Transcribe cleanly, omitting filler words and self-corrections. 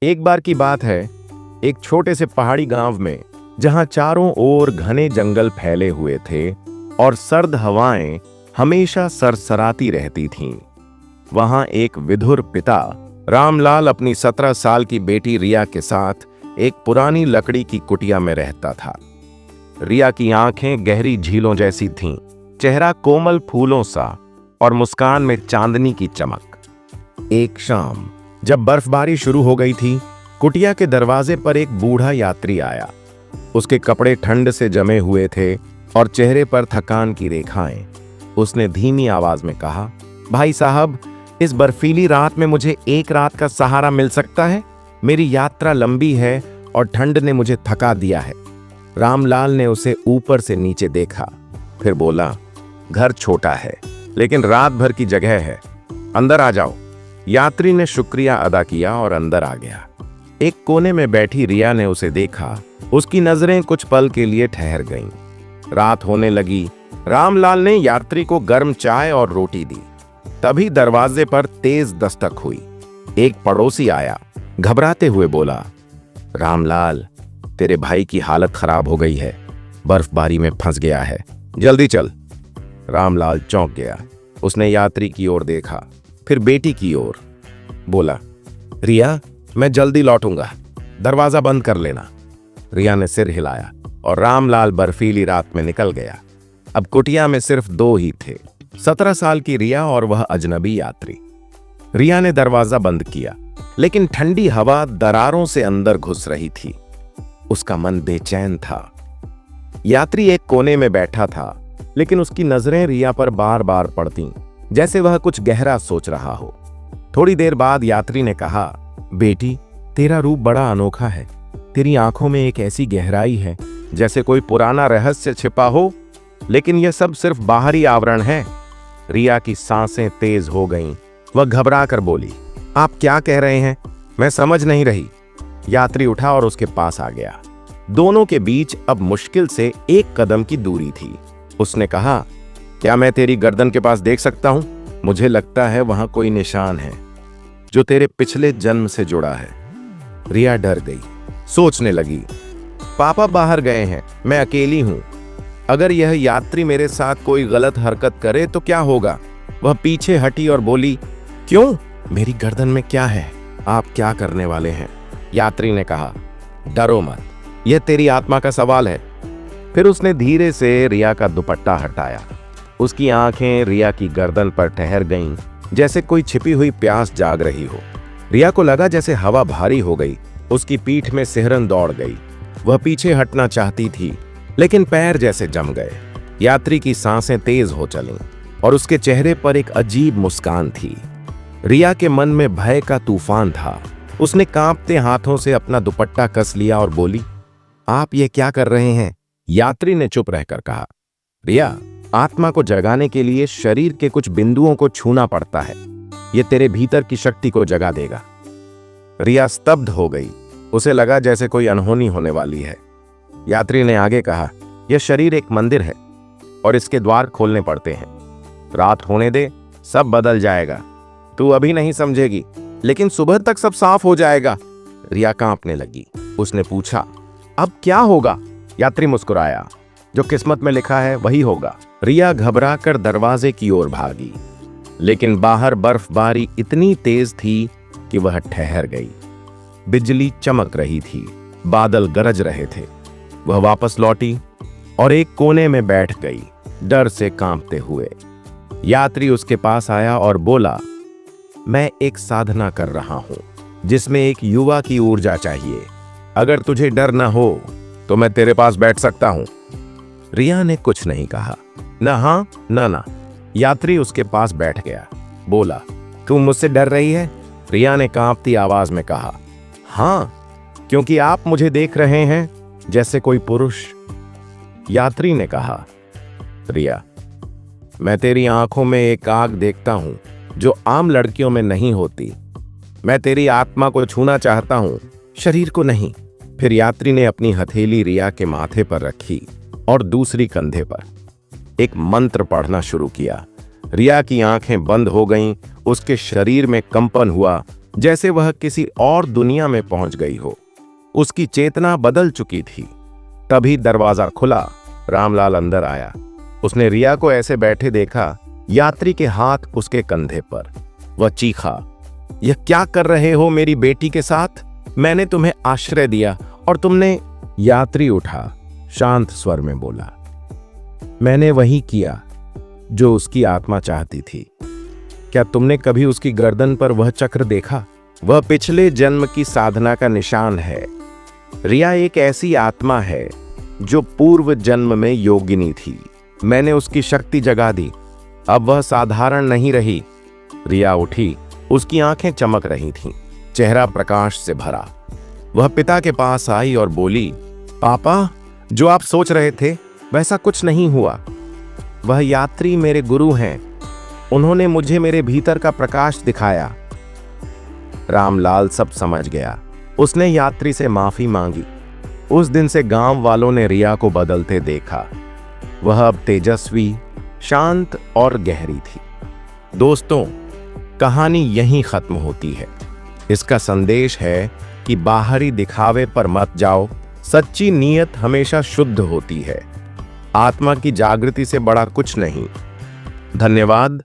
एक बार की बात है, एक छोटे से पहाड़ी गांव में, जहां चारों ओर घने जंगल फैले हुए थे और सर्द हवाएं हमेशा सरसराती रहती थीं। वहां एक विधुर पिता रामलाल अपनी 17 साल की बेटी रिया के साथ एक पुरानी लकड़ी की कुटिया में रहता था। रिया की आंखें गहरी झीलों जैसी थीं, चेहरा कोमल फूलों सा और मुस्कान में चांदनी की चमक। एक शाम जब बर्फबारी शुरू हो गई थी, कुटिया के दरवाजे पर एक बूढ़ा यात्री आया। उसके कपड़े ठंड से जमे हुए थे और चेहरे पर थकान की रेखाएं। उसने धीमी आवाज में कहा, भाई साहब, इस बर्फीली रात में मुझे एक रात का सहारा मिल सकता है? मेरी यात्रा लंबी है और ठंड ने मुझे थका दिया है। रामलाल ने उसे ऊपर से नीचे देखा, फिर बोला, घर छोटा है लेकिन रात भर की जगह है, अंदर आ जाओ। यात्री ने शुक्रिया अदा किया और अंदर आ गया। एक कोने में बैठी रिया ने उसे देखा। उसकी नजरें कुछ पल के लिए ठहर गईं। रात होने लगी। रामलाल ने यात्री को गर्म चाय और रोटी दी। तभी दरवाजे पर तेज दस्तक हुई। एक पड़ोसी आया, घबराते हुए बोला, रामलाल, तेरे भाई की हालत खराब हो गई है, बर्फबारी में फंस गया है, जल्दी चल। रामलाल चौंक गया। उसने यात्री की ओर देखा, फिर बेटी की ओर। बोला, रिया, मैं जल्दी लौटूंगा, दरवाजा बंद कर लेना। रिया ने सिर हिलाया और रामलाल बर्फीली रात में निकल गया। अब कुटिया में सिर्फ दो ही थे, 17 साल की रिया और वह अजनबी यात्री। रिया ने दरवाजा बंद किया, लेकिन ठंडी हवा दरारों से अंदर घुस रही थी। उसका मन बेचैन था। यात्री एक कोने में बैठा था, लेकिन उसकी नजरें रिया पर बार बार पड़तीं, जैसे वह कुछ गहरा सोच रहा हो। थोड़ी देर बाद यात्री ने कहा, बेटी, तेरा रूप बड़ा अनोखा है। तेरी आंखों में एक ऐसी गहराई है जैसे कोई पुराना रहस्य छिपा हो, लेकिन यह सब सिर्फ बाहरी आवरण है। रिया की सांसें तेज हो गईं। वह घबरा कर बोली, आप क्या कह रहे हैं? मैं समझ नहीं रही। यात्री उठा और उसके पास आ गया। दोनों के बीच अब मुश्किल से एक कदम की दूरी थी। उसने कहा, क्या मैं तेरी गर्दन के पास देख सकता हूं? मुझे लगता है वहां कोई निशान है जो तेरे पिछले जन्म से जुड़ा है। रिया डर गई, सोचने लगी, पापा बाहर गए हैं, मैं अकेली हूं। अगर यह यात्री मेरे साथ कोई गलत हरकत करे तो क्या होगा? वह पीछे हटी और बोली, क्यों? मेरी गर्दन में क्या है? आप क्या करने वाले हैं? यात्री ने कहा, डरो मत, यह तेरी आत्मा का सवाल है। फिर उसने धीरे से रिया का दुपट्टा हटाया। उसकी आंखें रिया की गर्दन पर ठहर गईं, जैसे कोई छिपी हुई प्यास जाग रही हो। रिया को लगा जैसे हवा भारी हो गई। उसकी पीठ में सिहरन दौड़ गई। वह पीछे हटना चाहती थी, लेकिन पैर जैसे जम गए। यात्री की सांसें तेज हो चलीं और उसके चेहरे पर एक अजीब मुस्कान थी। रिया के मन में भय का तूफान था। उसने कांपते हाथों से अपना दुपट्टा कस लिया और बोली, आप ये क्या कर रहे हैं? यात्री ने चुप रहकर कहा, रिया, आत्मा को जगाने के लिए शरीर के कुछ बिंदुओं को छूना पड़ता है। यह तेरे भीतर की शक्ति को जगा देगा। रिया स्तब्ध हो गई। उसे लगा जैसे कोई अनहोनी होने वाली है। यात्री ने आगे कहा, यह शरीर एक मंदिर है और इसके द्वार खोलने पड़ते हैं। रात होने दे, सब बदल जाएगा। तू अभी नहीं समझेगी, लेकिन सुबह तक सब साफ हो जाएगा। रिया कांपने लगी। उसने पूछा, अब क्या होगा? यात्री मुस्कुराया, जो किस्मत में लिखा है वही होगा। रिया घबराकर दरवाजे की ओर भागी, लेकिन बाहर बर्फबारी इतनी तेज थी कि वह ठहर गई। बिजली चमक रही थी, बादल गरज रहे थे। वह वापस लौटी और एक कोने में बैठ गई, डर से कांपते हुए। यात्री उसके पास आया और बोला, मैं एक साधना कर रहा हूं जिसमें एक युवा की ऊर्जा चाहिए। अगर तुझे डर न हो तो मैं तेरे पास बैठ सकता हूं। रिया ने कुछ नहीं कहा, न हां न ना। यात्री उसके पास बैठ गया। बोला, तुम मुझसे डर रही है? रिया ने कांपती आवाज में कहा, हां, क्योंकि आप मुझे देख रहे हैं जैसे कोई पुरुष। यात्री ने कहा, रिया, मैं तेरी आंखों में एक आग देखता हूं जो आम लड़कियों में नहीं होती। मैं तेरी आत्मा को छूना चाहता हूं, शरीर को नहीं। फिर यात्री ने अपनी हथेली रिया के माथे पर रखी और दूसरी कंधे पर एक मंत्र पढ़ना शुरू किया। रिया की आंखें बंद हो गईं, उसके शरीर में कंपन हुआ जैसे वह किसी और दुनिया में पहुंच गई हो। उसकी चेतना बदल चुकी थी। तभी दरवाजा खुला, रामलाल अंदर आया। उसने रिया को ऐसे बैठे देखा, यात्री के हाथ उसके कंधे पर। वह चीखा, यह क्या कर रहे हो मेरी बेटी के साथ? मैंने तुम्हें आश्रय दिया और तुमने। यात्री उठा, शांत स्वर में बोला, मैंने वही किया जो उसकी आत्मा चाहती थी। क्या तुमने कभी उसकी गर्दन पर वह चक्र देखा? वह पिछले जन्म की साधना का निशान है। रिया एक ऐसी आत्मा है जो पूर्व जन्म में योगिनी थी। मैंने उसकी शक्ति जगा दी। अब वह साधारण नहीं रही। रिया उठी, उसकी आंखें चमक रही थीं, चेहरा प्रकाश से भरा। वह पिता के पास आई और बोली, पापा, जो आप सोच रहे थे वैसा कुछ नहीं हुआ। वह यात्री मेरे गुरु हैं। उन्होंने मुझे मेरे भीतर का प्रकाश दिखाया। रामलाल सब समझ गया। उसने यात्री से माफी मांगी। उस दिन से गांव वालों ने रिया को बदलते देखा। वह अब तेजस्वी, शांत और गहरी थी। दोस्तों, कहानी यहीं खत्म होती है। इसका संदेश है कि बाहरी दिखावे पर मत जाओ। सच्ची नीयत हमेशा शुद्ध होती है। आत्मा की जागृति से बड़ा कुछ नहीं। धन्यवाद।